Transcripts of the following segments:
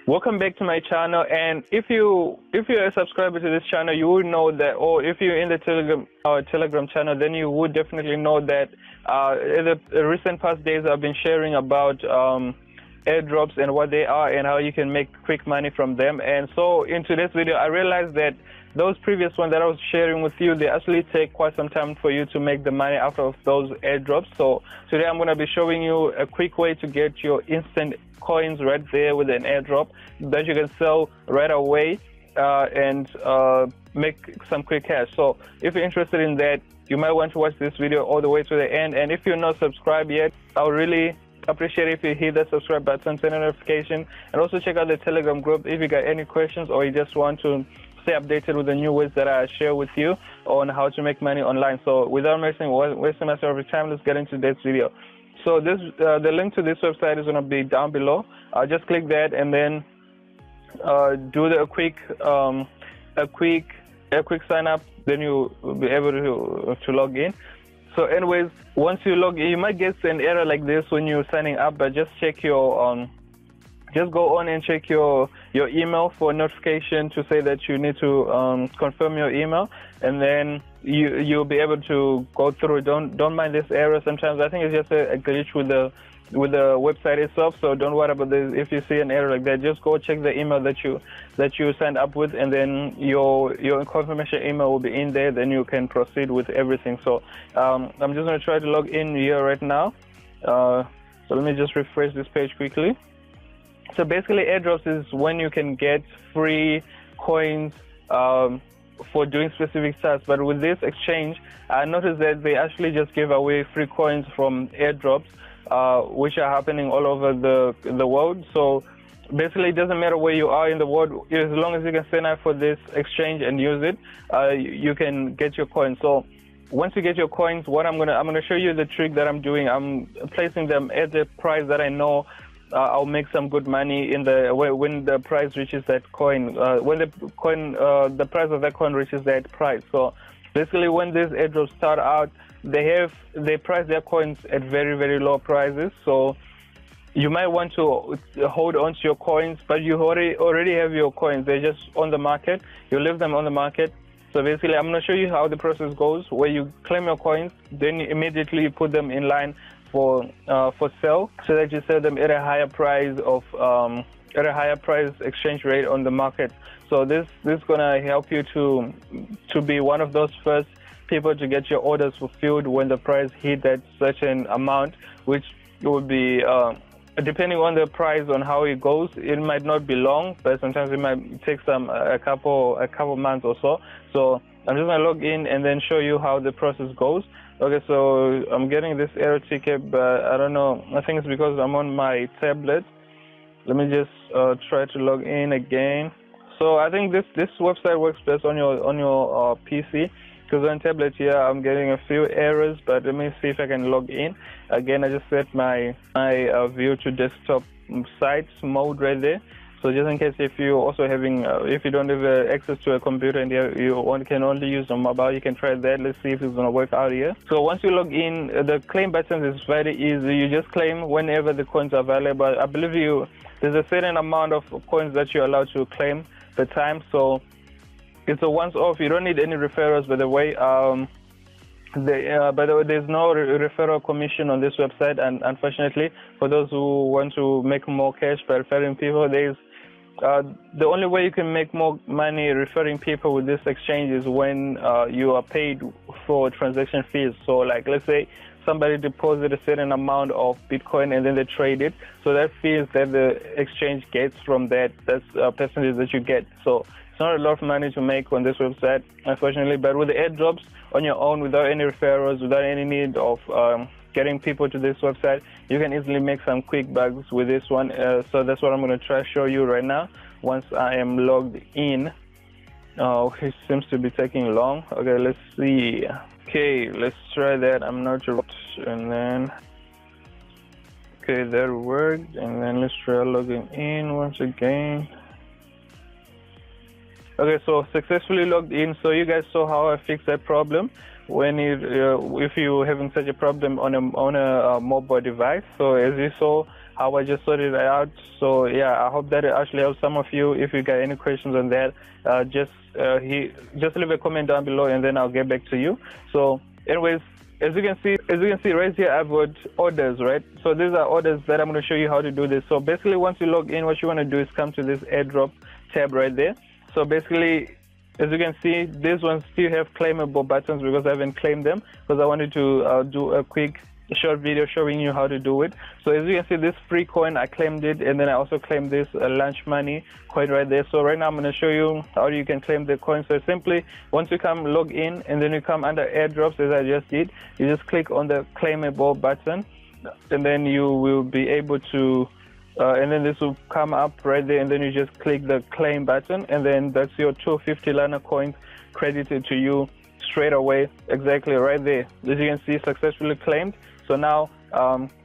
Welcome back to my channel, and if you're a subscriber to this channel, you would know that, or if you're in the Telegram channel, then you would definitely know that in the recent past days I've been sharing about airdrops and what they are and how you can make quick money from them. And so in today's video I realized that those previous ones that I was sharing with you, they actually take quite some time for you to make the money out of those airdrops. So today I'm going to be showing you a quick way to get your instant coins right there with an airdrop that you can sell right away and make some quick cash. So if you're interested in that, you might want to watch this video all the way to the end. And if you're not subscribed yet, I would really appreciate if you hit the subscribe button, turn on notification, and also check out the Telegram group if you got any questions or you just want to stay updated with the new ways that I share with you on how to make money online. So without wasting myself of time, let's get into this video. So this the link to this website is going to be down below. Just click that and then do a quick sign up. Then you will be able to log in. So anyways, once you log in, you might get an error like this when you're signing up, but just check your just go on and check your email for notification to say that you need to confirm your email, and then you'll be able to go through. Don't mind this error. Sometimes I think it's just a glitch with the website itself. So don't worry about this. If you see an error like that, just go check the email that you signed up with, and then your confirmation email will be in there. Then you can proceed with everything. So I'm just going to try to log in here right now. So let me just refresh this page quickly. So basically, airdrops is when you can get free coins for doing specific tasks. But with this exchange, I noticed that they actually just give away free coins from airdrops, which are happening all over the world. So basically, it doesn't matter where you are in the world, as long as you can sign up for this exchange and use it, you can get your coins. So once you get your coins, what I'm gonna show you the trick that I'm doing. I'm placing them at the price that I know I'll make some good money in when the price reaches that coin. When the price of that coin reaches that price. So basically, when these airdrops start out, they price their coins at very, very low prices. So you might want to hold on to your coins, but you already have your coins. They're just on the market. You leave them on the market. So basically, I'm going to show you how the process goes, where you claim your coins, then immediately you put them in line for sale, so that you sell them at a higher price exchange rate on the market. So this is gonna help you to be one of those first people to get your orders fulfilled when the price hit that certain amount, which would be depending on the price, on how it goes. It might not be long, but sometimes it might take a couple months or so. So I'm just gonna log in and then show you how the process goes. Okay, so I'm getting this error ticket, but I don't know. I think it's because I'm on my tablet. Let me just try to log in again. So I think this website works best on your PC, because on tablet here I'm getting a few errors. But let me see if I can log in again. I just set my view to desktop sites mode right there. So just in case if you're also having, if you don't have access to a computer and you can only use a mobile, you can try that. Let's see if it's going to work out here. So once you log in, the claim button is very easy. You just claim whenever the coins are available. I believe there's a certain amount of coins that you're allowed to claim per time. So it's a once-off. You don't need any referrals, by the way. By the way, there's no referral commission on this website, and unfortunately, for those who want to make more cash by referring people, the only way you can make more money referring people with this exchange is when you are paid for transaction fees. So like, let's say somebody deposits a certain amount of Bitcoin and then they trade it. So that fees that the exchange gets from that's a percentage that you get. So it's not a lot of money to make on this website, unfortunately. But with the airdrops on your own, without any referrals, without any need of getting people to this website, you can easily make some quick bucks with this one. So that's what I'm going to try to show you right now once I am logged in. It seems to be taking long. Okay, let's see. Okay, let's try that. I'm not sure. And then, okay, that worked. And then let's try logging in once again. Okay, so successfully logged in. So you guys saw how I fixed that problem when if you're having such a problem on a mobile device. So as you saw, how I just sorted it out. So yeah, I hope that it actually helps some of you. If you got any questions on that, just leave a comment down below, and then I'll get back to you. So anyways, as you can see right here, I've got orders, right? So these are orders that I'm going to show you how to do this. So basically, once you log in, what you want to do is come to this airdrop tab right there. So basically, as you can see, these ones still have claimable buttons because I haven't claimed them, because I wanted to do a quick short video showing you how to do it. So as you can see, this free coin, I claimed it, and then I also claimed this lunch money coin right there. So right now I'm going to show you how you can claim the coin. So simply, once you come log in, and then you come under airdrops as I just did, you just click on the claimable button, and then you will be able to and then this will come up right there, and then you just click the claim button, and then that's your 250 Lana coins credited to you straight away, exactly right there. As you can see, successfully claimed. So now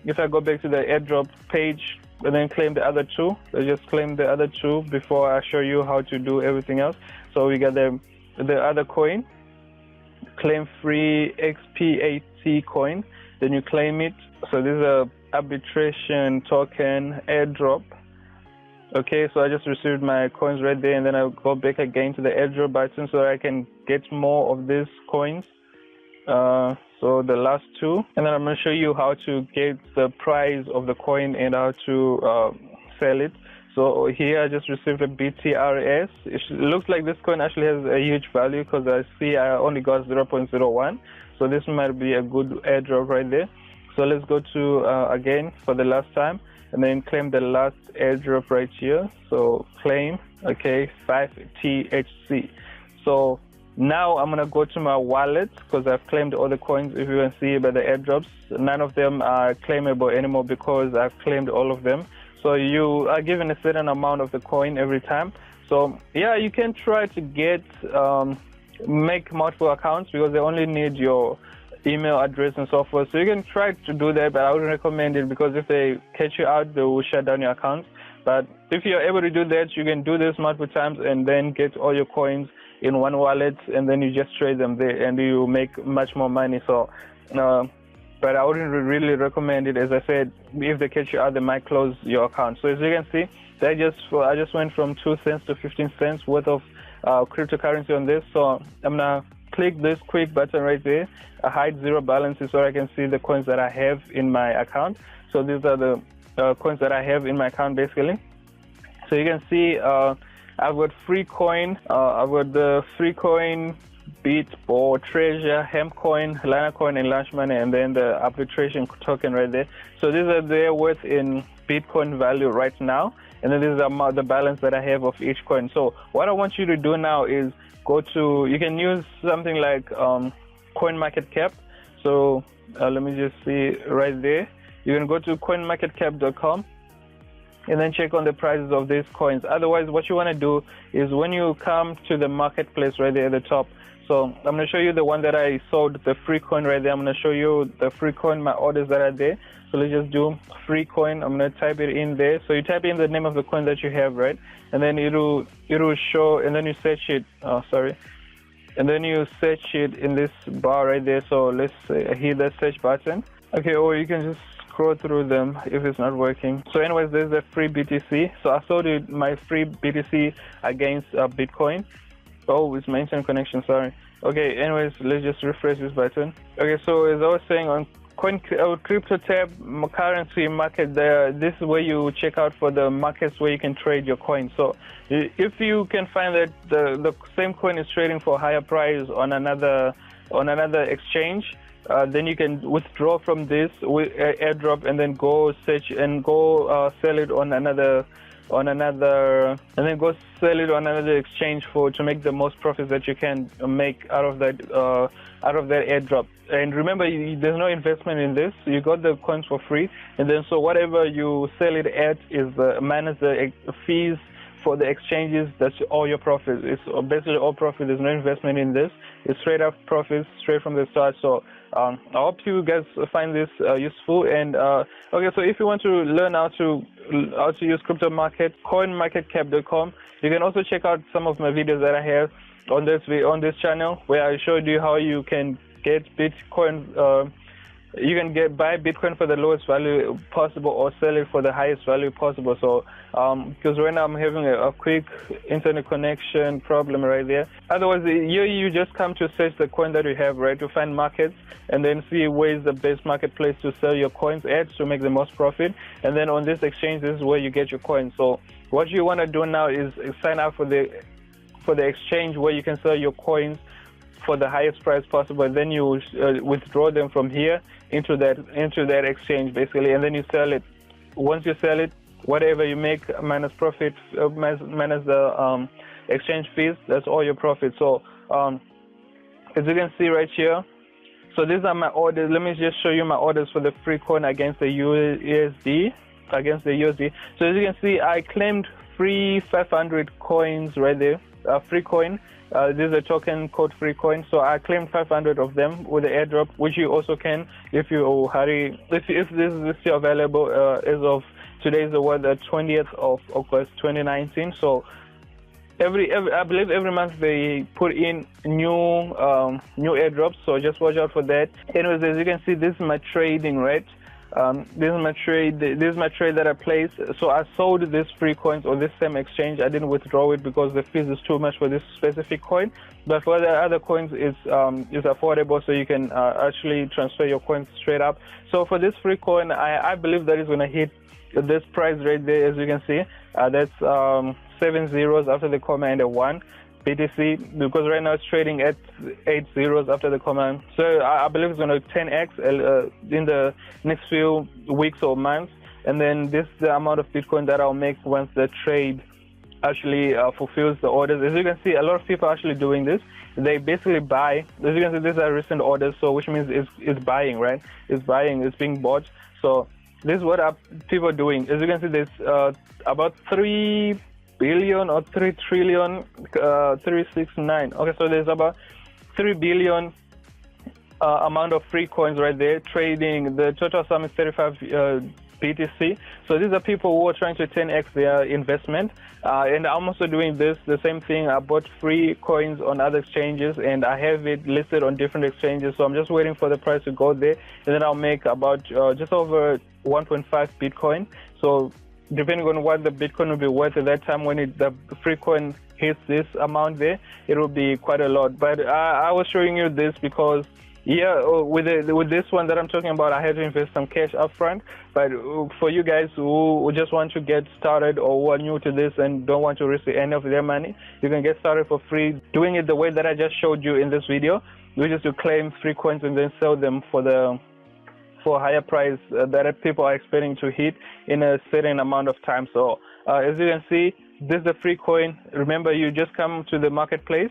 if I go back to the airdrop page and then claim the other two, I just claim the other two before I show you how to do everything else. So we got the other coin, claim free XPAT coin, then you claim it. So this is a arbitration token airdrop. Okay, so I just received my coins right there, and then I'll go back again to the airdrop button so I can get more of these coins. So the last two, and then I'm going to show you how to get the price of the coin and how to sell it. So here I just received a BTRS. It looks like this coin actually has a huge value, because I see I only got 0.01. So this might be a good airdrop right there. So let's go to again for the last time, and then claim the last airdrop right here. So claim, okay, 5THC. So now I'm gonna go to my wallet, because I've claimed all the coins. If you can see by the airdrops, none of them are claimable anymore because I've claimed all of them. So you are given a certain amount of the coin every time. So yeah, you can try to get make multiple accounts, because they only need your email address and so forth. So you can try to do that, but I wouldn't recommend it, because if they catch you out, they will shut down your account. But if you're able to do that, you can do this multiple times and then get all your coins in one wallet, and then you just trade them there, and you make much more money. So but I wouldn't really recommend it. As I said, if they catch you out, they might close your account. So as you can see, I just went from 2 cents to 15 cents worth of cryptocurrency on this. So I'm gonna click this quick button right there, hide zero balances, so I can see the coins that I have in my account. So these are the coins that I have in my account basically. So you can see I've got free coin, I've got the free coin, beat or treasure, hemp coin, Lana coin, and launch money, and then the arbitration token right there. So these are their worth in Bitcoin value right now, and then this is the balance that I have of each coin. So what I want you to do now is go to, you can use something like CoinMarketCap. So let me just see right there. You can go to coinmarketcap.com and then check on the prices of these coins. Otherwise, what you want to do is when you come to the marketplace right there at the top, so I'm going to show you the one that I sold, the free coin right there. I'm going to show you the free coin, my orders that are there. So let's just do free coin. I'm going to type it in there. So you type in the name of the coin that you have, right? And then it'll show, and then you search it. Oh, sorry. And then you search it in this bar right there. So let's hit the search button. Okay, or you can just scroll through them if it's not working. So anyways, there's the free BTC. So I sold it, my free BTC against Bitcoin. Oh, it's my internet connection, sorry. Okay, anyways, let's just refresh this button. Okay, so as I was saying, on crypto tab, currency market, there, this is where you check out for the markets where you can trade your coins. So if you can find that the same coin is trading for a higher price on another exchange, then you can withdraw from this airdrop and then go search and go sell it on another, and then go sell it on another exchange to make the most profits that you can make out of that airdrop. And remember, there's no investment in this. You got the coins for free, and then so whatever you sell it at is minus the fees for the exchanges. That's all your profit. It's basically all profit. There's no investment in this. It's straight up profits, straight from the start. So I hope you guys find this useful. And okay, so if you want to learn how to use crypto market, coinmarketcap.com. You can also check out some of my videos that I have on this channel, where I showed you how you can get Bitcoin you can buy Bitcoin for the lowest value possible or sell it for the highest value possible. So because right now I'm having a quick internet connection problem right there. Otherwise, you just come to search the coin that you have, right, to find markets and then see where is the best marketplace to sell your coins at to make the most profit. And then on this exchange, this is where you get your coins. So what you want to do now is sign up for the exchange where you can sell your coins for the highest price possible, and then you withdraw them from here into that exchange basically, and then you sell it. Once you sell it, whatever you make minus profit, minus the exchange fees, that's all your profit. So as you can see right here, so these are my orders. Let me just show you my orders for the free coin against the USD. So as you can see, I claimed free 500 coins right there, free coin. This is a token called free coin, so I claimed 500 of them with the airdrop, which you also can if you hurry. If this is still available as of today, is the 20th of August 2019. So I believe every month they put in new airdrops, so just watch out for that. Anyways, as you can see, this is my trading, right? This is my trade that I placed. So I sold these free coins on this same exchange. I didn't withdraw it because the fees is too much for this specific coin, but for the other coins it's affordable, so you can actually transfer your coins straight up. So for this free coin, I believe that is going to hit this price right there. As you can see, that's 7 zeros after the comma and a 1 BTC, because right now it's trading at 8 zeros after the comma. So I believe it's going to 10x in the next few weeks or months, and then this is the amount of Bitcoin that I'll make once the trade actually fulfills the orders. As you can see, a lot of people are actually doing this. They basically buy. As you can see, these are recent orders, so which means it's buying, right? It's buying, it's being bought. So this is what people are doing. As you can see, there's about 3 billion or 3 trillion 369. Okay, so there's about 3 billion amount of free coins right there trading. The total sum is 35 BTC. So these are people who are trying to 10x their investment, and I'm also doing the same thing. I bought free coins on other exchanges and I have it listed on different exchanges, so I'm just waiting for the price to go there, and then I'll make about just over 1.5 Bitcoin. So depending on what the Bitcoin will be worth at that time, when the free coin hits this amount there, it will be quite a lot. But I was showing you this because, yeah, with this one that I'm talking about, I had to invest some cash upfront. But for you guys who just want to get started or who are new to this and don't want to risk any of their money, you can get started for free doing it the way that I just showed you in this video, which is to claim free coins and then sell them for a higher price that people are expecting to hit in a certain amount of time. So as you can see, this is the free coin. Remember, you just come to the marketplace.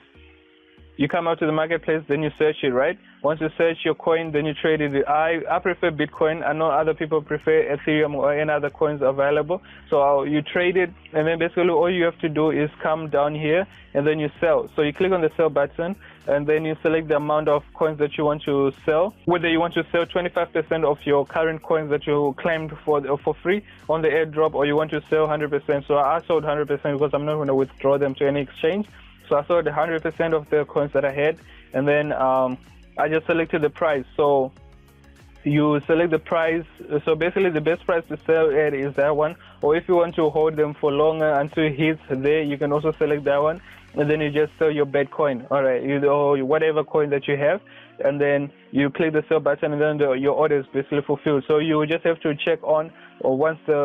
You come out to the marketplace, then you search it, right? Once you search your coin, then you trade it. I prefer Bitcoin. I know other people prefer Ethereum or any other coins available. So you trade it, and then basically all you have to do is come down here and then you sell. So you click on the sell button, and then you select the amount of coins that you want to sell. Whether you want to sell 25% of your current coins that you claimed for free on the airdrop, or you want to sell 100%. So I sold 100% because I'm not going to withdraw them to any exchange. So I sold 100% of the coins that I had, and then I just selected the price. So you select the price. So basically the best price to sell at is that one, or if you want to hold them for longer until it hits there, you can also select that one, and then you just sell your bet coin, all right, or whatever coin that you have, and then you click the sell button, and then your order is basically fulfilled. So you just have to check on, or once the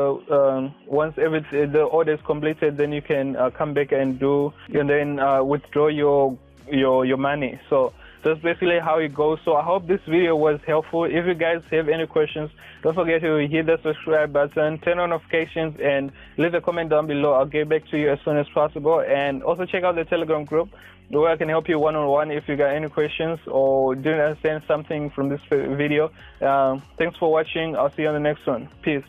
order is completed, then you can come back and then withdraw your money. So that's basically how it goes. So I hope this video was helpful. If you guys have any questions, don't forget to hit the subscribe button, turn on notifications, and leave a comment down below. I'll get back to you as soon as possible. And also check out the Telegram group where I can help you one-on-one if you got any questions or didn't understand something from this video. Thanks for watching. I'll see you on the next one. Peace.